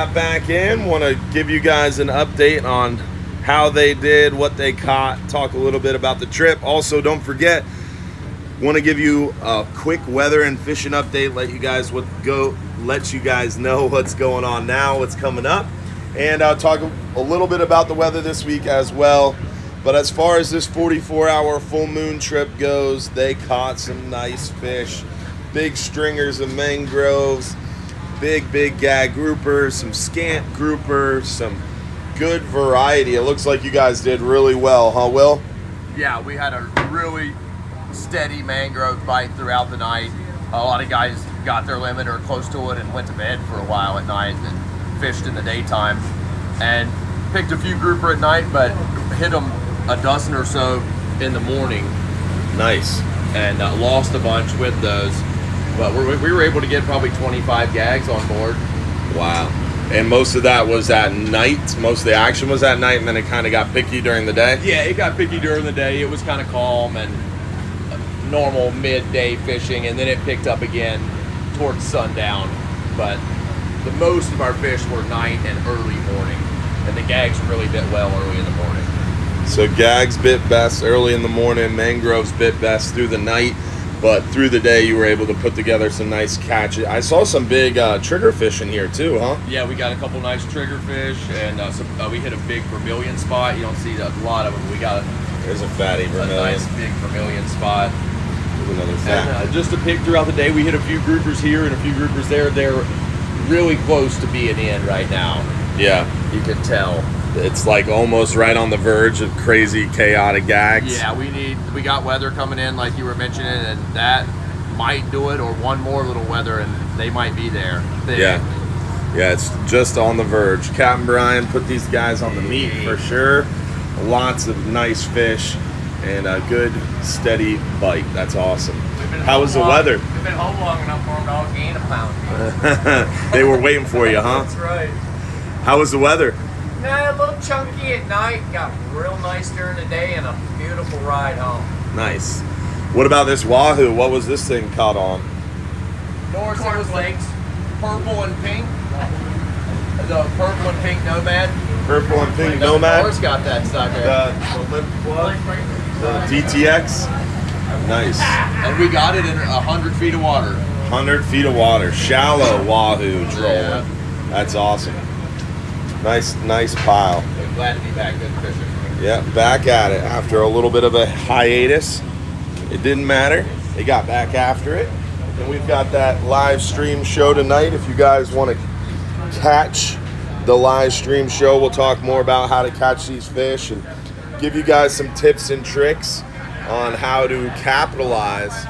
Back in, want to give you guys an update on how they did, what they caught, talk a little bit about the trip. Also, don't forget, want to give you a quick weather and fishing update, let you guys know what's going on now, what's coming up, and I'll talk a little bit about the weather this week as well. But as far as this 44-hour full moon trip goes, they caught some nice fish, big stringers of mangroves, big gag groupers, some scant groupers, some good variety. It looks like you guys did really well, huh, Will? Yeah, we had a really steady mangrove bite throughout the night. A lot of guys got their limit or close to it and went to bed for a while at night and fished in the daytime. And picked a few grouper at night, but hit them a dozen or so in the morning. Nice. And lost a bunch with those. But we were able to get probably 25 gags on board. Wow. And most of that was at night? Most of the action was at night, and then it kind of got picky during the day? Yeah, it got picky during the day. It was kind of calm and normal midday fishing, and then it picked up again towards sundown. But the most of our fish were night and early morning, and the gags really bit well early in the morning. So gags bit best early in the morning, mangroves bit best through the night. But through the day, you were able to put together some nice catches. I saw some big trigger fish in here too, huh? Yeah, we got a couple nice trigger fish, and we hit a big vermilion spot. You don't see a lot of them. We got There's a fatty vermilion. A nice big vermilion spot. There's another fat. And just to pick throughout the day, we hit a few groupers here and a few groupers there. They're really close to being in right now. Yeah. You can tell. It's like almost right on the verge of crazy, chaotic gags. Yeah, we got weather coming in like you were mentioning, and that might do it, or one more little weather and they might be there. Yeah, it's just on the verge. Captain Brian put these guys on the meat for sure. Lots of nice fish and a good steady bite. That's awesome. How was the weather? We've been home long enough for them to all gain a pound. They were waiting for you, huh? That's right. How was the weather? A little chunky at night, got real nice during the day, and a beautiful ride home. Nice. What about this wahoo? What was this thing caught on? North flakes, purple and pink. The purple and pink nomad. Purple and pink nomad. North's got that sucker. The lip plug. The DTX. Nice. And we got it in 100 feet of water. 100 feet of water. Shallow wahoo trolling. Yeah. That's awesome. Nice pile. I'm glad to be back good fishing. Yeah, back at it after a little bit of a hiatus. It didn't matter. They got back after it. And we've got that live stream show tonight. If you guys want to catch the live stream show, we'll talk more about how to catch these fish and give you guys some tips and tricks on how to capitalize.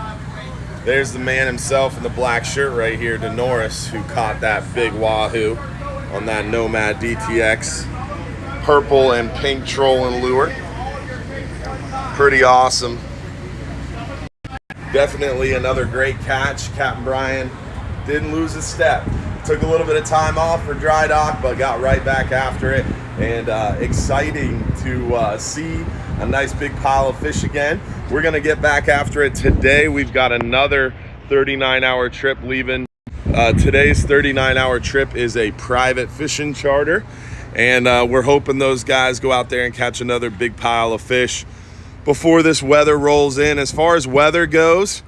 There's the man himself in the black shirt right here, DeNorris, who caught that big wahoo on that Nomad DTX purple and pink trolling lure. Pretty awesome. Definitely another great catch. Captain Brian didn't lose a step. Took a little bit of time off for dry dock, but got right back after it. And exciting to see a nice big pile of fish again. We're gonna get back after it today. We've got another 39-hour trip leaving. Today's 39-hour trip is a private fishing charter, and we're hoping those guys go out there and catch another big pile of fish before this weather rolls in. As far as weather goes,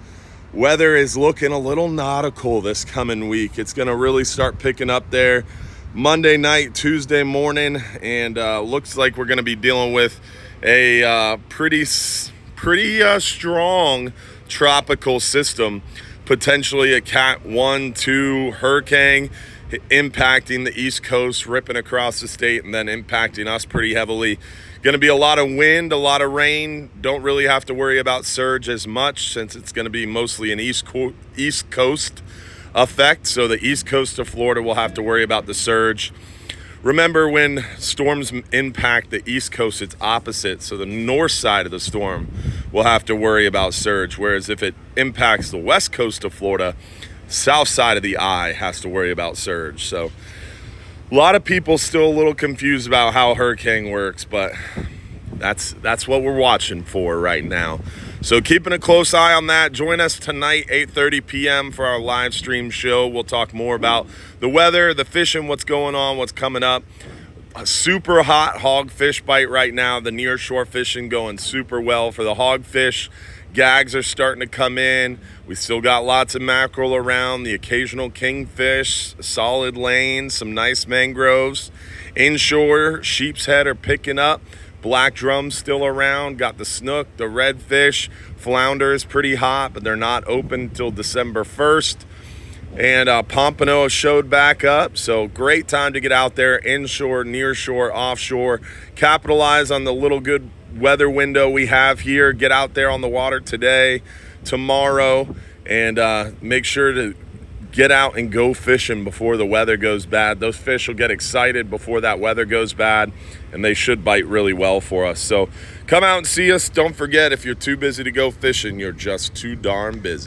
weather is looking a little nautical this coming week. It's going to really start picking up there Monday night, Tuesday morning, and looks like we're going to be dealing with a pretty strong tropical system. Potentially a Cat 1, 2 hurricane impacting the East Coast, ripping across the state, and then impacting us pretty heavily. Going to be a lot of wind, a lot of rain. Don't really have to worry about surge as much since it's going to be mostly an East Coast effect. So the East Coast of Florida will have to worry about the surge. Remember, when storms impact the East Coast, it's opposite. So the north side of the storm will have to worry about surge, whereas if it impacts the West Coast of Florida, south side of the eye has to worry about surge. So a lot of people still a little confused about how hurricane works, but that's what we're watching for right now. So keeping a close eye on that. Join us tonight, 8:30 p.m. for our live stream show. We'll talk more about the weather, the fishing, what's going on, what's coming up. A super hot hogfish bite right now. The near shore fishing going super well for the hogfish. Gags are starting to come in. We still got lots of mackerel around, the occasional kingfish, solid lanes, some nice mangroves. Inshore, sheep's head are picking up. Black drum's still around. Got the snook, the redfish. Flounder is pretty hot, but they're not open till December 1st. And pompano showed back up, so great time to get out there, inshore, near shore, offshore. Capitalize on the little good weather window we have here. Get out there on the water today, tomorrow, and make sure to get out and go fishing before the weather goes bad. Those fish will get excited before that weather goes bad, and they should bite really well for us. So come out and see us. Don't forget, if you're too busy to go fishing, you're just too darn busy.